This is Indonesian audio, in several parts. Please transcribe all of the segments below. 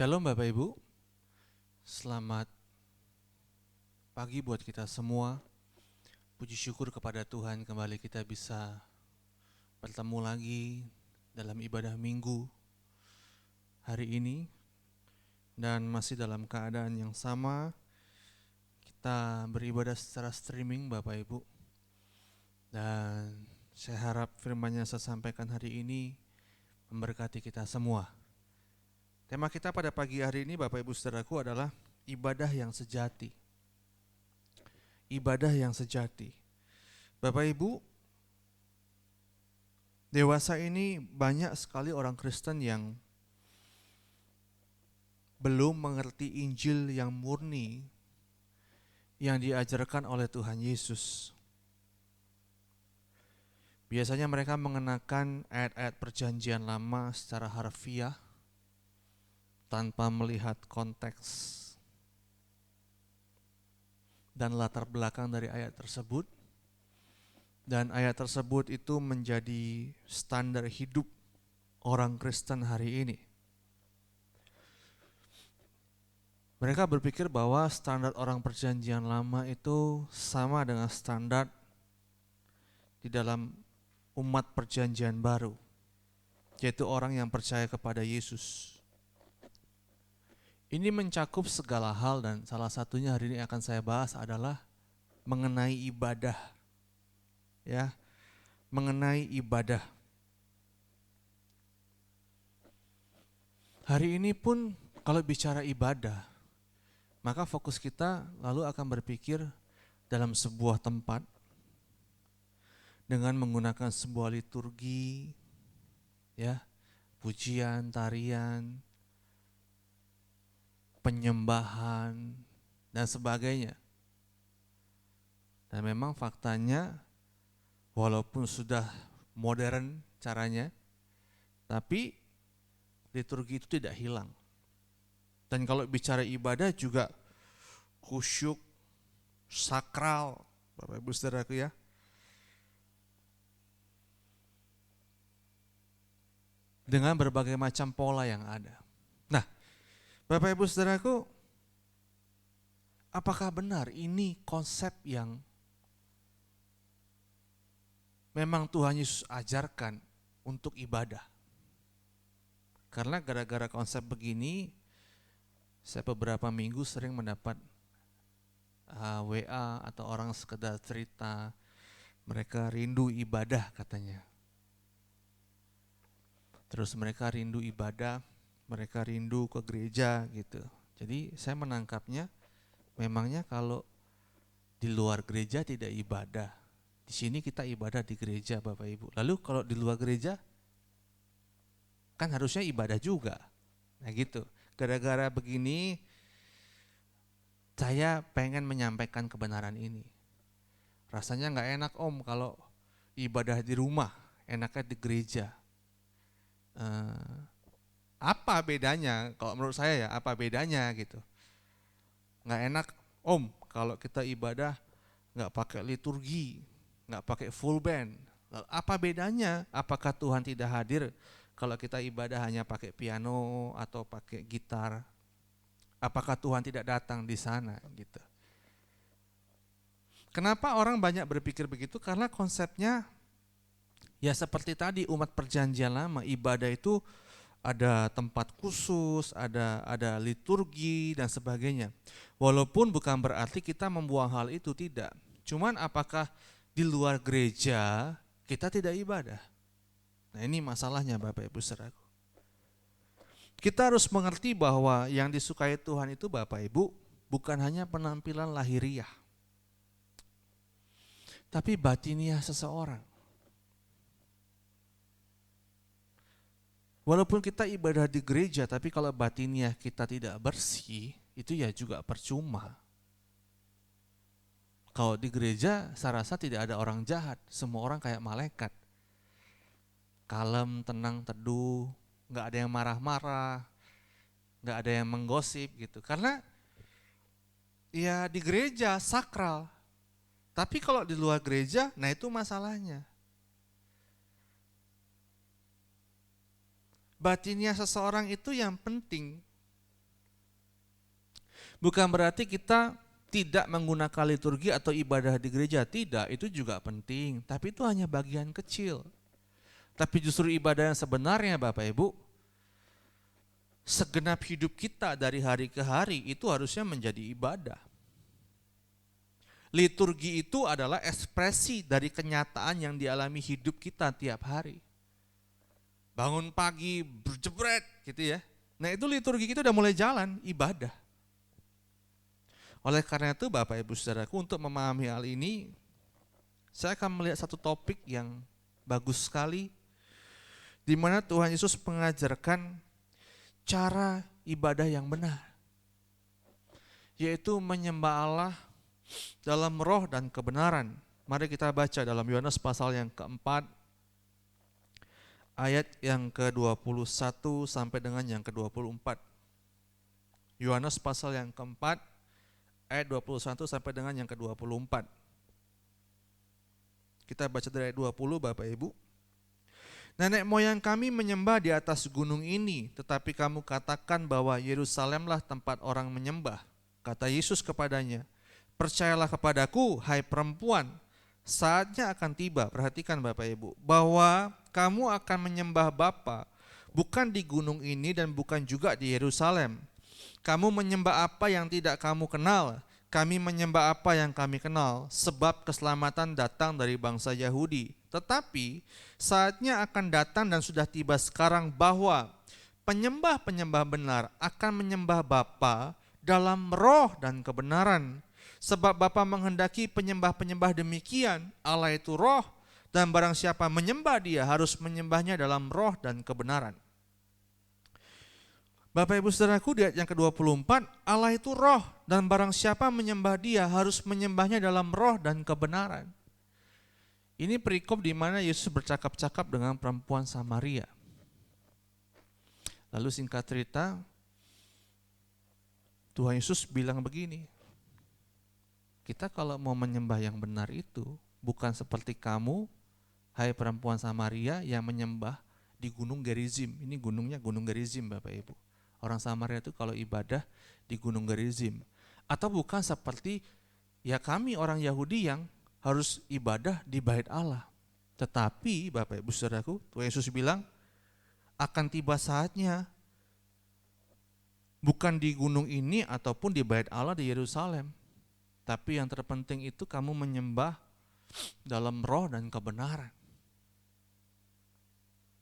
Shalom Bapak Ibu, selamat pagi buat kita semua. Puji syukur kepada Tuhan kembali kita bisa bertemu lagi dalam ibadah minggu hari ini. Dan masih dalam keadaan yang sama, kita beribadah secara streaming Bapak Ibu. Dan saya harap firman yang saya sampaikan hari ini memberkati kita semua. Tema kita pada pagi hari ini Bapak Ibu Saudaraku adalah ibadah yang sejati. Ibadah yang sejati. Bapak Ibu, dewasa ini banyak sekali orang Kristen yang belum mengerti Injil yang murni yang diajarkan oleh Tuhan Yesus. Biasanya mereka mengenakan ayat-ayat perjanjian lama secara harfiah tanpa melihat konteks dan latar belakang dari ayat tersebut. Dan ayat tersebut itu menjadi standar hidup orang Kristen hari ini. Mereka berpikir bahwa standar orang perjanjian lama itu sama dengan standar di dalam umat perjanjian baru, yaitu orang yang percaya kepada Yesus. Ini mencakup segala hal dan salah satunya hari ini akan saya bahas adalah mengenai ibadah. Ya, mengenai ibadah. Hari ini pun kalau bicara ibadah, maka fokus kita lalu akan berpikir dalam sebuah tempat dengan menggunakan sebuah liturgi, ya, pujian, tarian, penyembahan, dan sebagainya. Dan memang faktanya, walaupun sudah modern caranya, tapi liturgi itu tidak hilang. Dan kalau bicara ibadah juga khusyuk, sakral, Bapak Ibu Saudaraku ya. Dengan berbagai macam pola yang ada. Nah, Bapak Ibu Saudaraku, apakah benar ini konsep yang memang Tuhan Yesus ajarkan untuk ibadah? Karena gara-gara konsep begini, saya beberapa minggu sering mendapat WA atau orang sekedar cerita, mereka rindu ibadah katanya. Terus mereka rindu ibadah, mereka rindu ke gereja gitu. Jadi saya menangkapnya, memangnya kalau di luar gereja tidak ibadah, di sini kita ibadah di gereja Bapak Ibu. Lalu kalau di luar gereja, kan harusnya ibadah juga. Nah gitu, gara-gara begini, saya pengen menyampaikan kebenaran ini. Rasanya gak enak om kalau ibadah di rumah, enaknya di gereja. Apa bedanya? Kalau menurut saya ya, apa bedanya gitu. Gak enak om kalau kita ibadah gak pakai liturgi, gak pakai full band. Lalu apa bedanya? Apakah Tuhan tidak hadir kalau kita ibadah hanya pakai piano atau pakai gitar? Apakah Tuhan tidak datang di sana gitu? Kenapa orang banyak berpikir begitu? Karena konsepnya ya seperti tadi, umat perjanjian lama, ibadah itu ada tempat khusus, ada liturgi dan sebagainya. Walaupun bukan berarti kita membuang hal itu, tidak. Cuman apakah di luar gereja kita tidak ibadah? Nah ini masalahnya Bapak Ibu Saudaraku. Kita harus mengerti bahwa yang disukai Tuhan itu Bapak Ibu bukan hanya penampilan lahiriah, tapi batiniah seseorang. Walaupun kita ibadah di gereja, tapi kalau batiniah kita tidak bersih, itu ya juga percuma. Kalau di gereja, saya rasa tidak ada orang jahat, semua orang kayak malaikat. Kalem, tenang, teduh, gak ada yang marah-marah, gak ada yang menggosip gitu. Karena ya di gereja sakral, tapi kalau di luar gereja, nah itu masalahnya. Batinnya seseorang itu yang penting, Bukan berarti kita tidak menggunakan liturgi atau ibadah di gereja, tidak, itu juga penting, tapi itu hanya bagian kecil. Tapi justru ibadah yang sebenarnya Bapak Ibu, segenap hidup kita dari hari ke hari itu harusnya menjadi ibadah. Liturgi itu adalah ekspresi dari kenyataan yang dialami hidup kita tiap hari. Bangun pagi, berjebret gitu ya. Nah itu liturgi kita udah mulai jalan, ibadah. Oleh karena itu Bapak Ibu Saudaraku, untuk memahami hal ini, saya akan melihat satu topik yang bagus sekali, di mana Tuhan Yesus mengajarkan cara ibadah yang benar, yaitu menyembah Allah dalam roh dan kebenaran. Mari kita baca dalam Yohanes pasal yang keempat, ayat yang ke-21 sampai dengan yang ke-24. Yohanes pasal yang keempat, ayat 21 sampai dengan yang ke-24. Kita baca dari ayat 20 Bapak Ibu. Nenek moyang kami menyembah di atas gunung ini, tetapi kamu katakan bahwa Yerusalemlah tempat orang menyembah. Kata Yesus kepadanya, percayalah kepadaku, hai perempuan, saatnya akan tiba, perhatikan Bapak Ibu, bahwa kamu akan menyembah Bapa, bukan di gunung ini dan bukan juga di Yerusalem. Kamu menyembah apa yang tidak kamu kenal, kami menyembah apa yang kami kenal, sebab keselamatan datang dari bangsa Yahudi. Tetapi saatnya akan datang dan sudah tiba sekarang bahwa penyembah-penyembah benar akan menyembah Bapa dalam roh dan kebenaran. Sebab Bapa menghendaki penyembah-penyembah demikian, Allah itu roh, dan barang siapa menyembah Dia harus menyembahnya dalam roh dan kebenaran. Bapak Ibu Saudaraku, di ayat yang ke-24, Allah itu roh, dan barang siapa menyembah Dia harus menyembahnya dalam roh dan kebenaran. Ini perikop di mana Yesus bercakap-cakap dengan perempuan Samaria. Lalu singkat cerita, Tuhan Yesus bilang begini, kita kalau mau menyembah yang benar itu bukan seperti kamu, hai perempuan Samaria, yang menyembah di gunung Gerizim. Ini gunungnya Gunung Gerizim Bapak Ibu. Orang Samaria itu kalau ibadah di Gunung Gerizim. Atau bukan seperti ya kami orang Yahudi yang harus ibadah di bait Allah. Tetapi Bapak Ibu Saudaraku, Tuhan Yesus bilang akan tiba saatnya bukan di gunung ini ataupun di bait Allah di Yerusalem. Tapi yang terpenting itu kamu menyembah dalam roh dan kebenaran.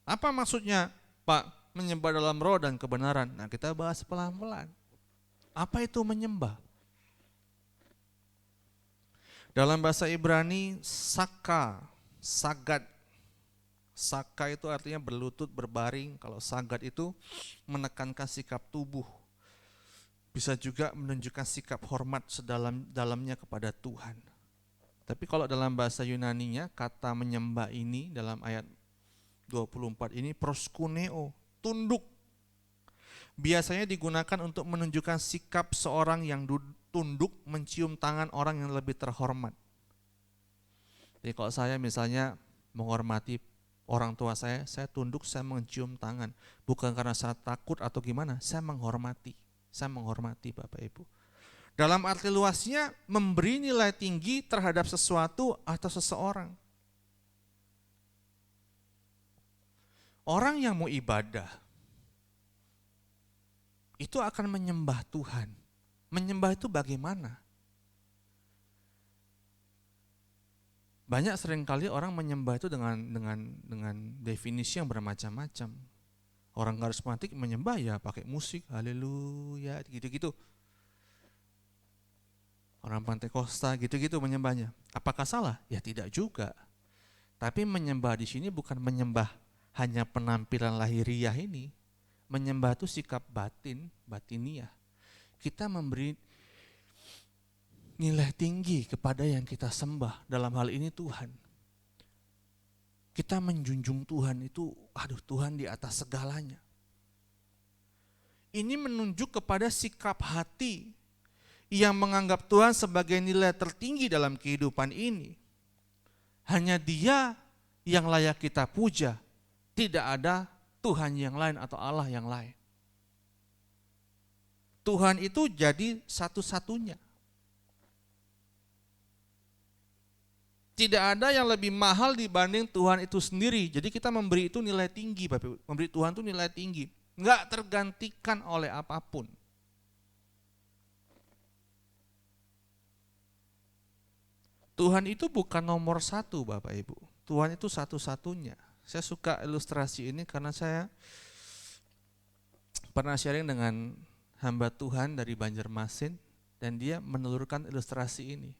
Apa maksudnya Pak, menyembah dalam roh dan kebenaran? Nah kita bahas pelan-pelan. Apa itu menyembah? Dalam bahasa Ibrani, saka, sagat. Saka itu artinya berlutut, berbaring. Kalau sagat itu menekankan sikap tubuh. Bisa juga menunjukkan sikap hormat sedalam-dalamnya kepada Tuhan. Tapi kalau dalam bahasa Yunaninya, kata menyembah ini dalam ayat 24 ini proskuneo, tunduk. Biasanya digunakan untuk menunjukkan sikap seorang yang tunduk mencium tangan orang yang lebih terhormat. Jadi kalau saya misalnya menghormati orang tua saya tunduk, saya mencium tangan. Bukan karena saya takut atau gimana, saya menghormati. Saya menghormati Bapak Ibu. Dalam arti luasnya, memberi nilai tinggi terhadap sesuatu atau seseorang. Orang yang mau ibadah, itu akan menyembah Tuhan. Menyembah itu bagaimana? Banyak seringkali orang menyembah itu dengan definisi yang bermacam-macam. Orang karismatik menyembah ya pakai musik, haleluya, gitu-gitu. Orang Pentakosta gitu-gitu menyembahnya. Apakah salah? Ya tidak juga. Tapi menyembah di sini bukan menyembah hanya penampilan lahiriah ini. Menyembah itu sikap batiniah. Kita memberi nilai tinggi kepada yang kita sembah, dalam hal ini Tuhan. Kita menjunjung Tuhan itu, Tuhan di atas segalanya. Ini menunjuk kepada sikap hati yang menganggap Tuhan sebagai nilai tertinggi dalam kehidupan ini. Hanya Dia yang layak kita puja, tidak ada Tuhan yang lain atau Allah yang lain. Tuhan itu jadi satu-satunya. Tidak ada yang lebih mahal dibanding Tuhan itu sendiri. Jadi kita memberi itu nilai tinggi, Bapak Ibu. Memberi Tuhan itu nilai tinggi. Enggak tergantikan oleh apapun. Tuhan itu bukan nomor satu, Bapak Ibu. Tuhan itu satu-satunya. Saya suka ilustrasi ini karena saya pernah sharing dengan hamba Tuhan dari Banjarmasin dan dia menelurkan ilustrasi ini.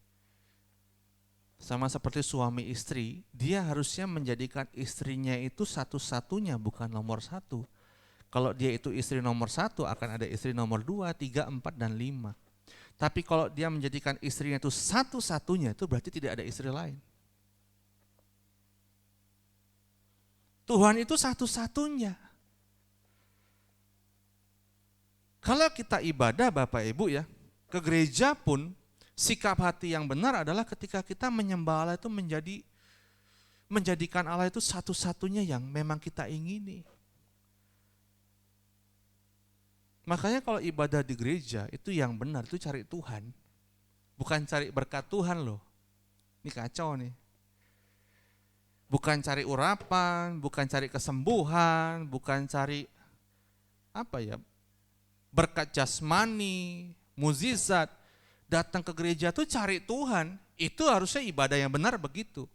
Sama seperti suami istri, dia harusnya menjadikan istrinya itu satu-satunya, bukan nomor satu. Kalau dia itu istri nomor satu, akan ada istri nomor 2, 3, 4, dan 5. Tapi kalau dia menjadikan istrinya itu satu-satunya, itu berarti tidak ada istri lain. Tuhan itu satu-satunya. Kalau kita ibadah Bapak Ibu ya, ke gereja pun, sikap hati yang benar adalah ketika kita menyembah Allah itu menjadikan Allah itu satu-satunya yang memang kita ingini. Makanya kalau ibadah di gereja itu yang benar itu cari Tuhan. Bukan cari berkat Tuhan loh. Ini kacau nih. Bukan cari urapan, bukan cari kesembuhan, bukan cari berkat jasmani, mukjizat. Datang ke gereja tuh cari Tuhan, itu harusnya ibadah yang benar begitu.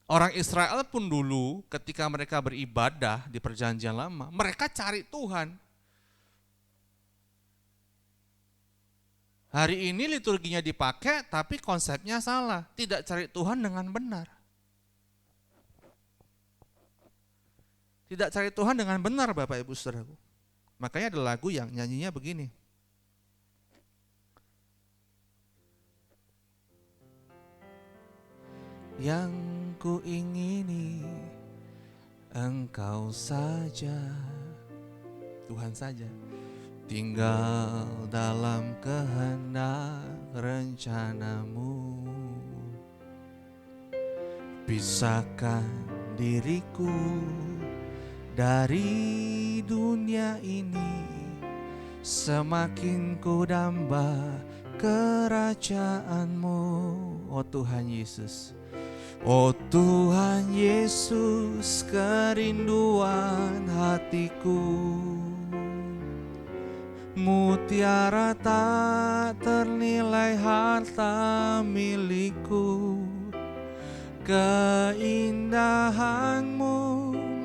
Orang Israel pun dulu ketika mereka beribadah di perjanjian lama, mereka cari Tuhan. Hari ini liturginya dipakai tapi konsepnya salah, tidak cari Tuhan dengan benar. Tidak cari Tuhan dengan benar Bapak Ibu Saudaraku. Makanya ada lagu yang nyanyinya begini. Yang ku ingini Engkau saja, Tuhan saja, tinggal dalam kehendak rencanamu. Pisahkan diriku dari dunia ini, semakin ku damba kerajaanmu. Oh Tuhan Yesus, oh Tuhan Yesus, kerinduan hatiku, mutiara tak ternilai harta milikku, keindahanmu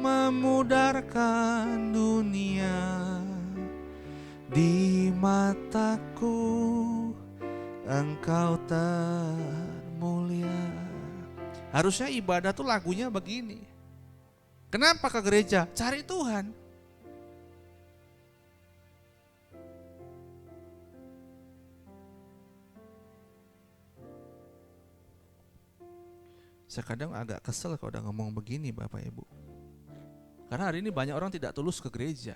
memudarkan dunia, di mataku Engkau termulia. Harusnya ibadah tuh lagunya begini. Kenapa ke gereja? Cari Tuhan. Saya kadang agak kesel kalau udah ngomong begini Bapak Ibu. Karena hari ini banyak orang tidak tulus ke gereja.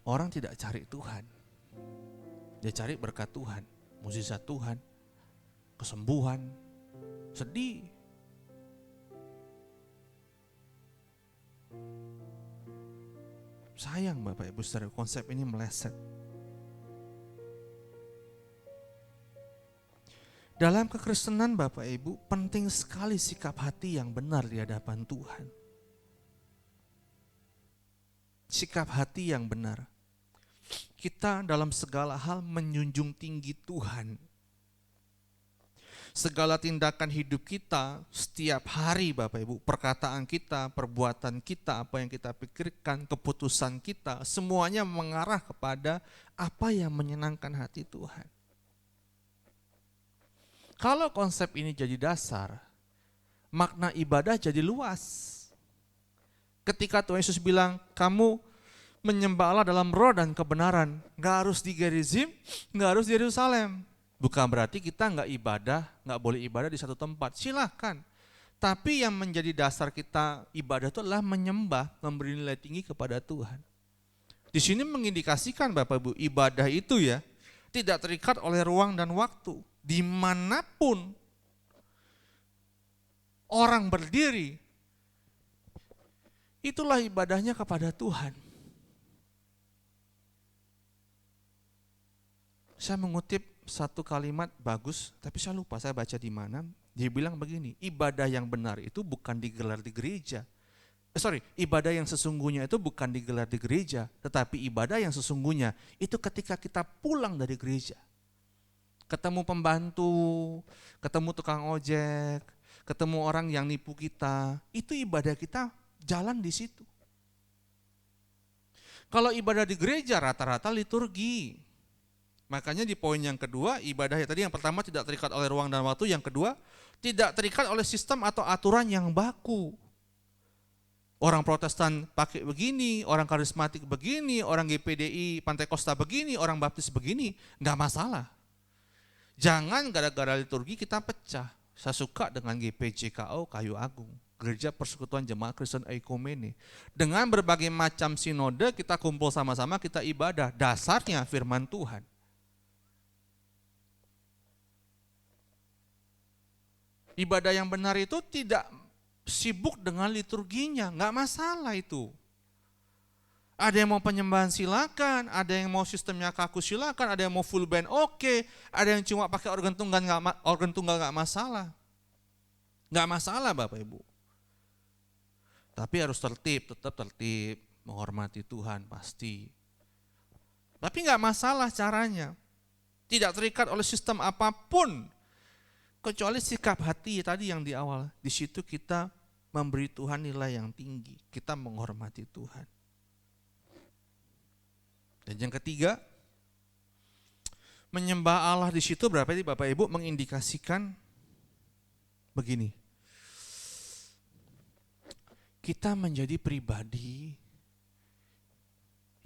Orang tidak cari Tuhan. Dia cari berkat Tuhan, mukjizat Tuhan, kesembuhan, sedih. Sayang Bapak Ibu Saudara, konsep ini meleset. Dalam kekristenan Bapak Ibu, penting sekali sikap hati yang benar di hadapan Tuhan. Sikap hati yang benar. Kita dalam segala hal menjunjung tinggi Tuhan. Segala tindakan hidup kita setiap hari Bapak Ibu, perkataan kita, perbuatan kita, apa yang kita pikirkan, keputusan kita, semuanya mengarah kepada apa yang menyenangkan hati Tuhan. Kalau konsep ini jadi dasar, makna ibadah jadi luas. Ketika Tuhan Yesus bilang, kamu menyembah Allah dalam roh dan kebenaran, gak harus di Gerizim, gak harus di Yerusalem. Bukan berarti kita gak ibadah, gak boleh ibadah di satu tempat, silahkan. Tapi yang menjadi dasar kita ibadah itu adalah menyembah, memberi nilai tinggi kepada Tuhan. Di sini mengindikasikan Bapak Ibu, ibadah itu ya tidak terikat oleh ruang dan waktu. Dimanapun orang berdiri, Itulah ibadahnya kepada Tuhan. Saya mengutip satu kalimat bagus, tapi saya lupa saya baca di mana. Dia bilang begini, ibadah yang benar itu bukan digelar di gereja. Ibadah yang sesungguhnya itu bukan digelar di gereja, tetapi ibadah yang sesungguhnya itu ketika kita pulang dari gereja. Ketemu pembantu, ketemu tukang ojek, ketemu orang yang nipu kita, itu ibadah kita jalan di situ. Kalau ibadah di gereja rata-rata liturgi. Makanya di poin yang kedua, ibadah tadi yang pertama tidak terikat oleh ruang dan waktu, yang kedua tidak terikat oleh sistem atau aturan yang baku. Orang Protestan pakai begini, orang karismatik begini, orang GPDI Pantai Kosta begini, orang Baptis begini, nggak masalah. Jangan gara-gara liturgi kita pecah. Saya suka dengan GPJKO Kayu Agung, Gereja Persekutuan Jemaat Kristen Eikumene. Dengan berbagai macam sinode kita kumpul sama-sama, kita ibadah. Dasarnya firman Tuhan. Ibadah yang benar itu tidak sibuk dengan liturginya, nggak masalah itu. Ada yang mau penyembahan silakan, ada yang mau sistemnya kaku silakan, ada yang mau full band oke, ada yang cuma pakai organ tunggal nggak masalah. Nggak masalah Bapak Ibu. Tapi harus tetap tertib, menghormati Tuhan pasti. Tapi nggak masalah caranya. Tidak terikat oleh sistem apapun. Kecuali sikap hati tadi yang di awal. Di situ kita memberi Tuhan nilai yang tinggi. Kita menghormati Tuhan. Dan yang ketiga, menyembah Allah di situ berarti Bapak Ibu mengindikasikan begini. Kita menjadi pribadi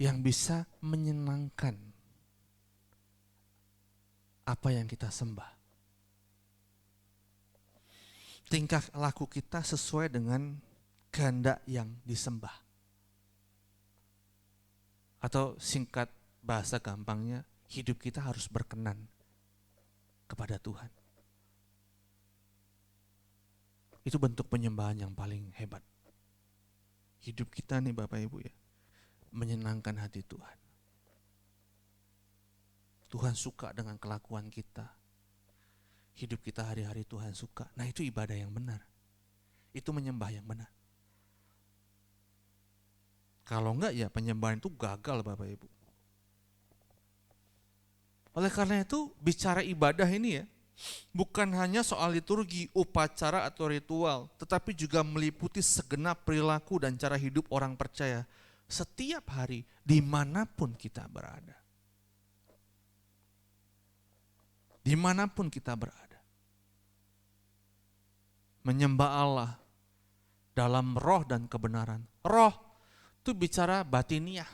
yang bisa menyenangkan apa yang kita sembah. Tingkah laku kita sesuai dengan kehendak yang disembah. Atau singkat bahasa gampangnya, hidup kita harus berkenan kepada Tuhan. Itu bentuk penyembahan yang paling hebat. Hidup kita nih Bapak Ibu ya, menyenangkan hati Tuhan. Tuhan suka dengan kelakuan kita. Hidup kita hari-hari Tuhan suka. Nah itu ibadah yang benar. Itu menyembah yang benar. Kalau enggak ya penyembahan itu gagal Bapak Ibu. Oleh karena itu bicara ibadah ini ya, bukan hanya soal liturgi, upacara atau ritual, tetapi juga meliputi segenap perilaku dan cara hidup orang percaya setiap hari dimanapun kita berada. Dimanapun kita berada. Menyembah Allah dalam roh dan kebenaran. Roh itu bicara batiniah.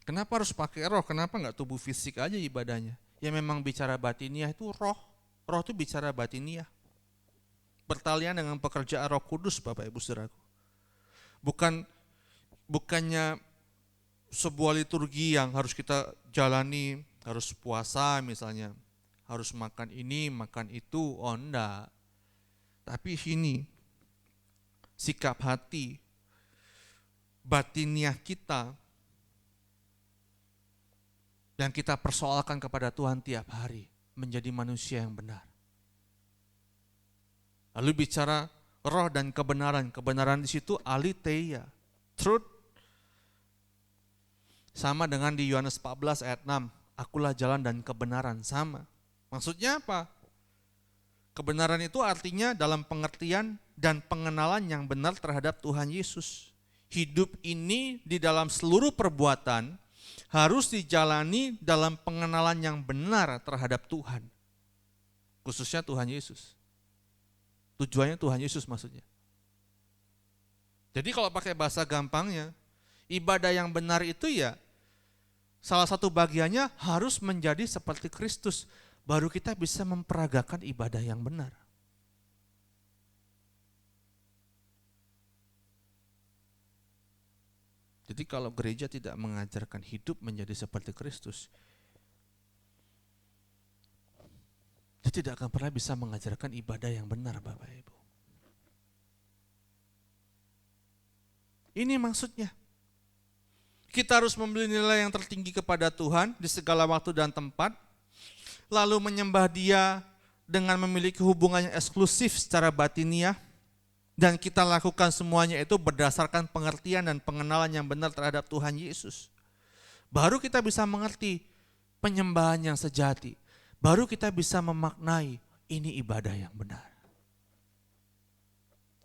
Kenapa harus pakai roh? Kenapa enggak tubuh fisik aja ibadahnya? Ya memang bicara batiniah itu roh. Roh itu bicara batiniah. Bertalian dengan pekerjaan Roh Kudus Bapak Ibu Saudaraku. Bukannya sebuah liturgi yang harus kita jalani, harus puasa misalnya, harus makan ini, makan itu, oh enggak. Tapi ini, sikap hati, batiniah kita, yang kita persoalkan kepada Tuhan tiap hari, menjadi manusia yang benar. Lalu bicara roh dan kebenaran, kebenaran di situ aletheia, truth. Sama dengan di Yohanes 14 ayat 6, akulah jalan dan kebenaran, sama. Maksudnya apa? Kebenaran itu artinya dalam pengertian dan pengenalan yang benar terhadap Tuhan Yesus. Hidup ini di dalam seluruh perbuatan harus dijalani dalam pengenalan yang benar terhadap Tuhan. Khususnya Tuhan Yesus. Tujuannya Tuhan Yesus maksudnya. Jadi kalau pakai bahasa gampangnya, ibadah yang benar itu ya salah satu bagiannya harus menjadi seperti Kristus, baru kita bisa memperagakan ibadah yang benar. Jadi kalau gereja tidak mengajarkan hidup menjadi seperti Kristus, dia tidak akan pernah bisa mengajarkan ibadah yang benar Bapak Ibu. Ini maksudnya. Kita harus memberi nilai yang tertinggi kepada Tuhan di segala waktu dan tempat, lalu menyembah Dia dengan memiliki hubungan yang eksklusif secara batiniah, dan kita lakukan semuanya itu berdasarkan pengertian dan pengenalan yang benar terhadap Tuhan Yesus. Baru kita bisa mengerti penyembahan yang sejati. Baru kita bisa memaknai ini ibadah yang benar.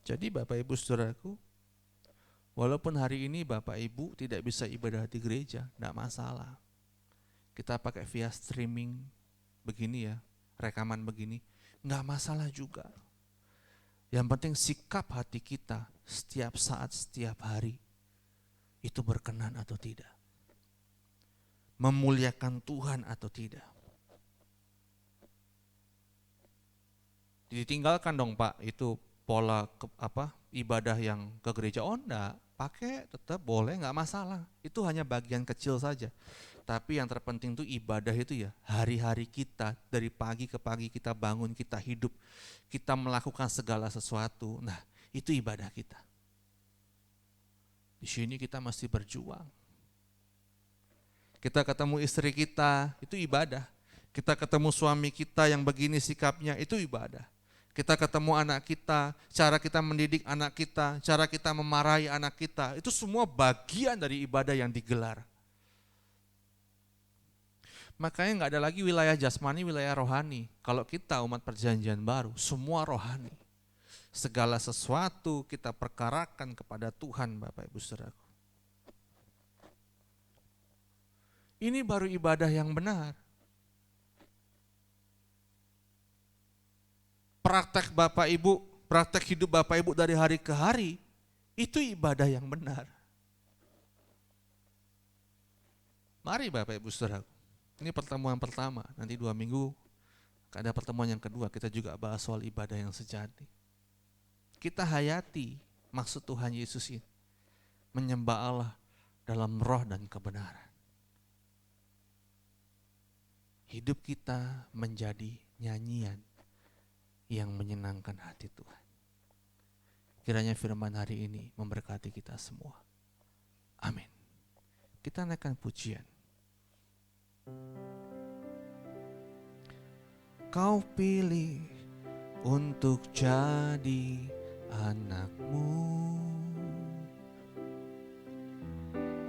Jadi Bapak Ibu Saudaraku, walaupun hari ini Bapak Ibu tidak bisa ibadah di gereja, tidak masalah. Kita pakai via streaming begini ya, rekaman begini, enggak masalah juga. Yang penting sikap hati kita setiap saat, setiap hari, itu berkenan atau tidak. Memuliakan Tuhan atau tidak. Ditinggalkan dong Pak, itu pola ibadah yang ke gereja. Oh enggak, pakai tetap boleh, enggak masalah. Itu hanya bagian kecil saja. Tapi yang terpenting itu ibadah itu ya, hari-hari kita, dari pagi ke pagi kita bangun, kita hidup, kita melakukan segala sesuatu. Nah, itu ibadah kita. Di sini kita masih berjuang. Kita ketemu istri kita, itu ibadah. Kita ketemu suami kita yang begini sikapnya, itu ibadah. Kita ketemu anak kita, cara kita mendidik anak kita, cara kita memarahi anak kita, itu semua bagian dari ibadah yang digelar. Makanya nggak ada lagi wilayah jasmani, wilayah rohani. Kalau kita umat perjanjian baru, semua rohani. Segala sesuatu kita perkarakan kepada Tuhan, Bapak Ibu Saudaraku. Ini baru ibadah yang benar. Praktek Bapak Ibu, praktek hidup Bapak Ibu dari hari ke hari, itu ibadah yang benar. Mari Bapak Ibu Saudaraku. Ini pertemuan pertama, nanti 2 minggu ada pertemuan yang kedua, kita juga bahas soal ibadah yang sejati. Kita hayati maksud Tuhan Yesus ini, menyembah Allah dalam roh dan kebenaran. Hidup kita menjadi nyanyian yang menyenangkan hati Tuhan. Kiranya firman hari ini memberkati kita semua. Amin. Kita naikkan pujian. Kau pilih untuk jadi anak-Mu.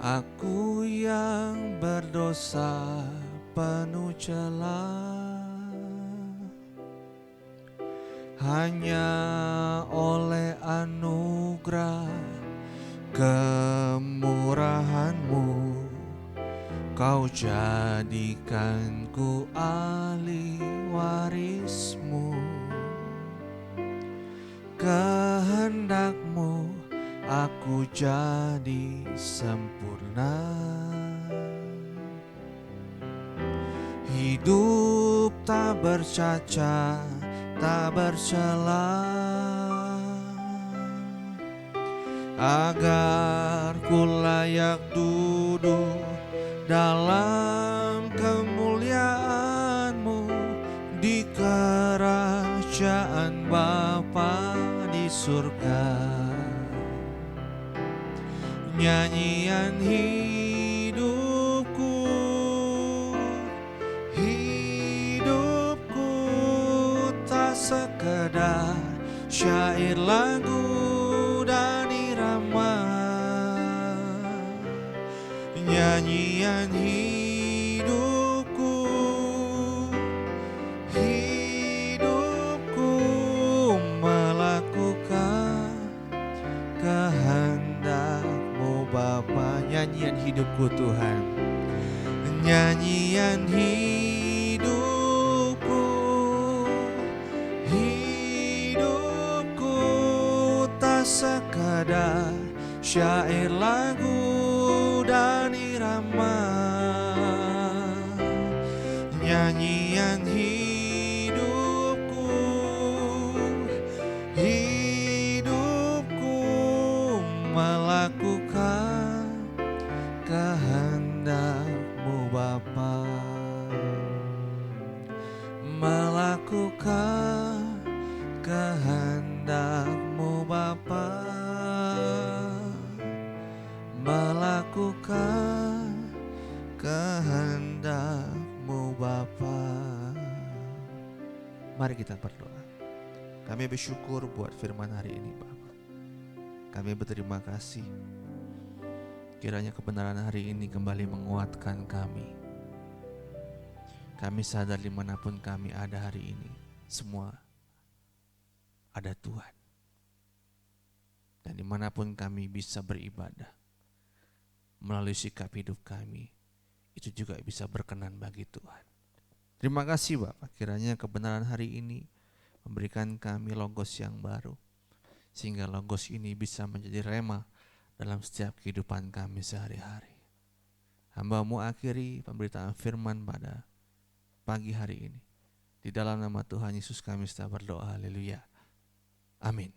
Aku yang berdosa penuh celah, hanya oleh anugerah kemurahan-Mu Kau jadikanku ahli waris-Mu. Kehendak-Mu aku jadi sempurna. Hidup tak bercacat, tak bercela, agar ku layak duduk dalam kemuliaan-Mu di kerajaan Bapa di surga. Nyanyian hidupku, hidupku tak sekedar syair lagu dan irama. Nyanyian hidupku, hidupku melakukan kehendak-Mu Bapa. Nyanyian hidupku Tuhan, nyanyian hidupku, hidupku tak sekadar syair lagu dan irama. Nyanyian hidupku, hidupku melakukan kehendak-Mu Bapa, melakukan kehendak-Mu Bapa. kita berdoa. Kami bersyukur buat firman hari ini Bapa. Kami berterima kasih. Kiranya kebenaran hari ini kembali menguatkan kami. Kami sadar dimanapun kami ada hari ini, semua ada Tuhan. Dan dimanapun kami bisa beribadah, melalui sikap hidup kami, itu juga bisa berkenan bagi Tuhan. Terima kasih Bapak, kiranya kebenaran hari ini memberikan kami logos yang baru, sehingga logos ini bisa menjadi rema dalam setiap kehidupan kami sehari-hari. Hamba-Mu akhiri pemberitaan firman pada pagi hari ini. Di dalam nama Tuhan Yesus kami sedang berdoa, haleluya. Amin.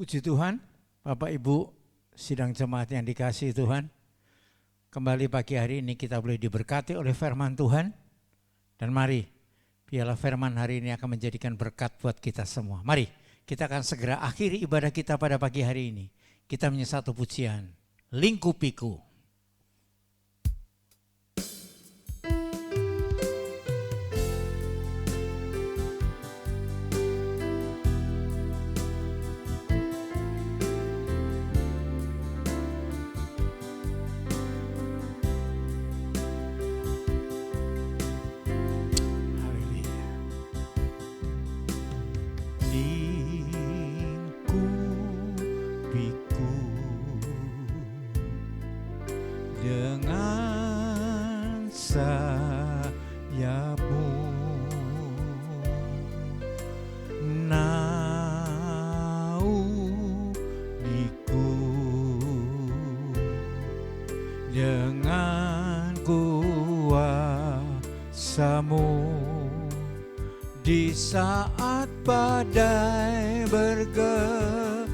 Puji Tuhan, Bapak Ibu sidang jemaat yang dikasihi Tuhan. Kembali pagi hari ini kita boleh diberkati oleh firman Tuhan. Dan mari, biarlah firman hari ini akan menjadikan berkat buat kita semua. Mari, kita akan segera akhiri ibadah kita pada pagi hari ini. Kita punya satu pujian, Lingkupiku. Dengan kuasa-Mu di saat badai bergelora,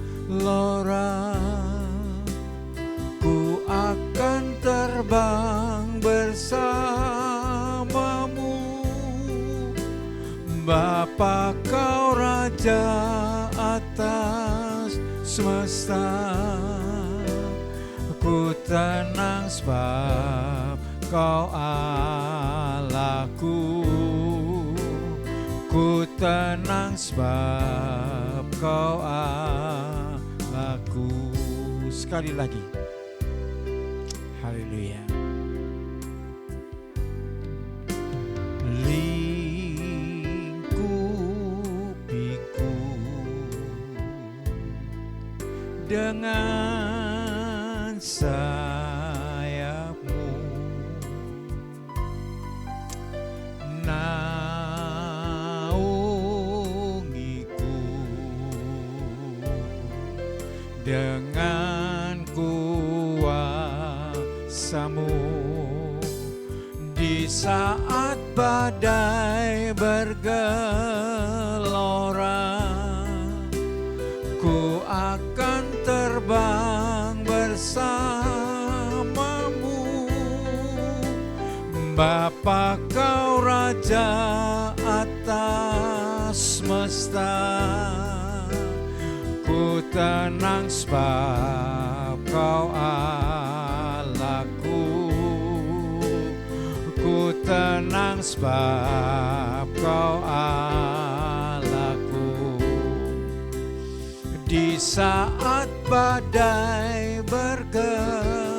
ku akan terbang bersama-Mu. Bapa, Kau Raja atas semesta. Ku tenang sebab Kau Allahku. Ku tenang sebab Kau Allahku. Sekali lagi. Haleluya. Lingkupiku dengan sayap-Mu, naungiku dengan kuasa-Mu di saat badai bergelora. Ku akan terbang bersama-Mu. Bapa, Kau Raja atas semesta. Ku tenang sebab Kau Allahku. Ku tenang sebab Kau Allahku. Di saat badai bergelora,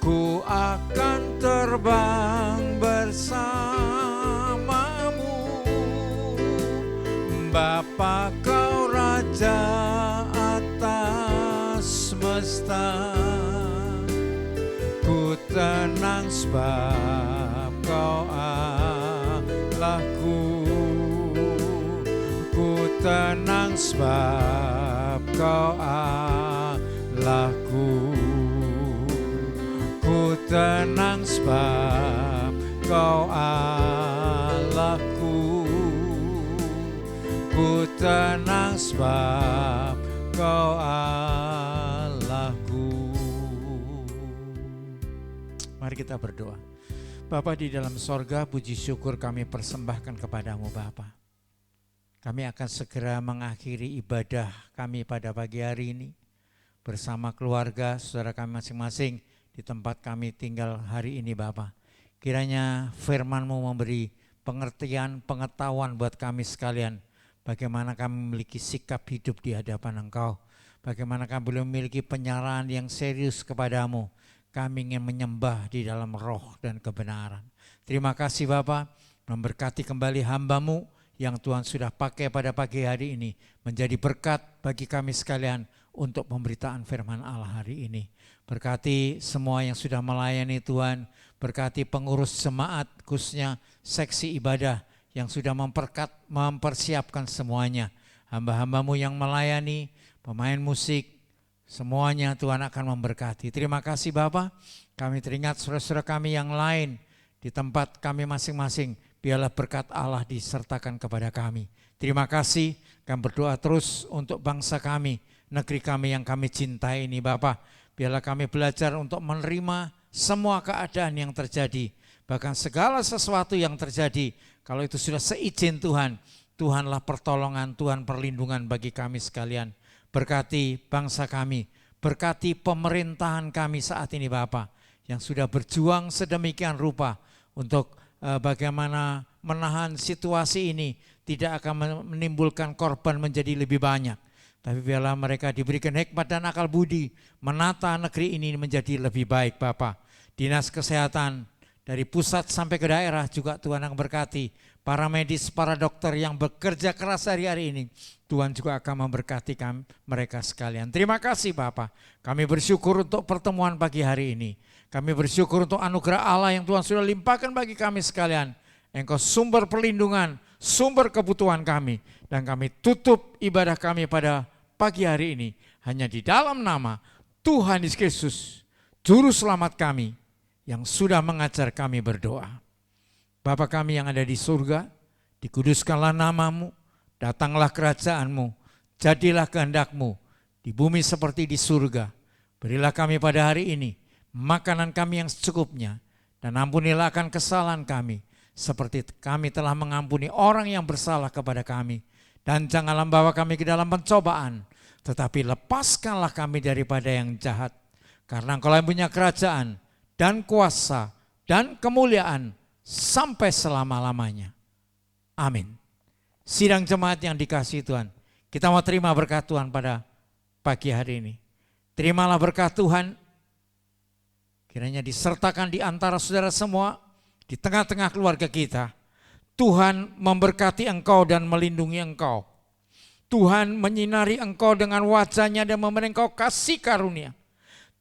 ku akan terbang bersama-Mu. Bapa, Kau Raja atas semesta. Ku tenang sebab Kau Allahku. Ku tenang sebab Kau Allahku. Ku tenang sebab Kau Allahku. Ku tenang sebab Kau Allahku. Mari kita berdoa. Bapa di dalam sorga, puji syukur kami persembahkan kepadamu Bapa. Kami akan segera mengakhiri ibadah kami pada pagi hari ini bersama keluarga, saudara kami masing-masing di tempat kami tinggal hari ini Bapa. Kiranya firman-Mu memberi pengertian, pengetahuan buat kami sekalian. Bagaimana kami memiliki sikap hidup di hadapan Engkau. Bagaimana kami belum memiliki penyerahan yang serius kepadamu. Kami ingin menyembah di dalam roh dan kebenaran. Terima kasih Bapa, memberkati kembali hamba-Mu yang Tuhan sudah pakai pada pagi hari ini. Menjadi berkat bagi kami sekalian untuk pemberitaan firman Allah hari ini. Berkati semua yang sudah melayani Tuhan. Berkati pengurus jemaat khususnya seksi ibadah yang sudah mempersiapkan semuanya. Hamba-hamba-Mu yang melayani, pemain musik, semuanya Tuhan akan memberkati. Terima kasih Bapa. Kami teringat saudara-saudara kami yang lain di tempat kami masing-masing. Biarlah berkat Allah disertakan kepada kami. Terima kasih. Kami berdoa terus untuk bangsa kami, negeri kami yang kami cintai ini Bapa. Biarlah kami belajar untuk menerima semua keadaan yang terjadi. Bahkan segala sesuatu yang terjadi, kalau itu sudah seizin Tuhan, Tuhanlah pertolongan, Tuhan perlindungan bagi kami sekalian. Berkati bangsa kami, berkati pemerintahan kami saat ini Bapa, yang sudah berjuang sedemikian rupa untuk bagaimana menahan situasi ini tidak akan menimbulkan korban menjadi lebih banyak. Tapi biarlah mereka diberikan hikmat dan akal budi menata negeri ini menjadi lebih baik Bapa. Dinas kesehatan dari pusat sampai ke daerah juga Tuhan yang berkati. Para medis, para dokter yang bekerja keras hari-hari ini, Tuhan juga akan memberkati mereka sekalian. Terima kasih Bapa. Kami bersyukur untuk pertemuan pagi hari ini. Kami bersyukur untuk anugerah Allah yang Tuhan sudah limpahkan bagi kami sekalian. Engkau sumber perlindungan, sumber kebutuhan kami. Dan kami tutup ibadah kami pada pagi hari ini hanya di dalam nama Tuhan Yesus Kristus, Juru Selamat kami, yang sudah mengajar kami berdoa. Bapa kami yang ada di surga, dikuduskanlah namamu, datanglah kerajaanmu, jadilah kehendak-Mu di bumi seperti di surga. Berilah kami pada hari ini makanan kami yang secukupnya, dan ampunilah akan kesalahan kami, seperti kami telah mengampuni orang yang bersalah kepada kami. Dan janganlah membawa kami ke dalam pencobaan, tetapi lepaskanlah kami daripada yang jahat. Karena Engkau yang punya kerajaan dan kuasa dan kemuliaan sampai selama-lamanya. Amin. Sidang jemaat yang dikasihi Tuhan, kita mau terima berkat Tuhan pada pagi hari ini. Terimalah berkat Tuhan, kiranya disertakan di antara saudara semua, di tengah-tengah keluarga kita. Tuhan memberkati engkau dan melindungi engkau. Tuhan menyinari engkau dengan wajah-Nya dan memberi engkau kasih karunia.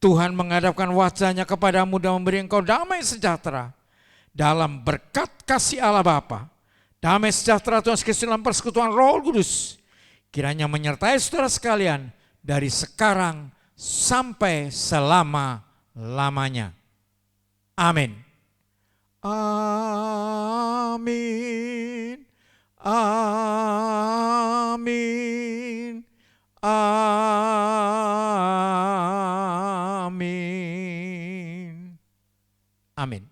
Tuhan menghadapkan wajah-Nya kepadamu dan memberi engkau damai sejahtera. Dalam berkat kasih Allah Bapa, damai sejahtera Tuhan Yesus Kristus dalam persekutuan Roh Kudus, kiranya menyertai saudara sekalian dari sekarang sampai selama-lamanya. Amin. Amin. Amin. Amin. Amin.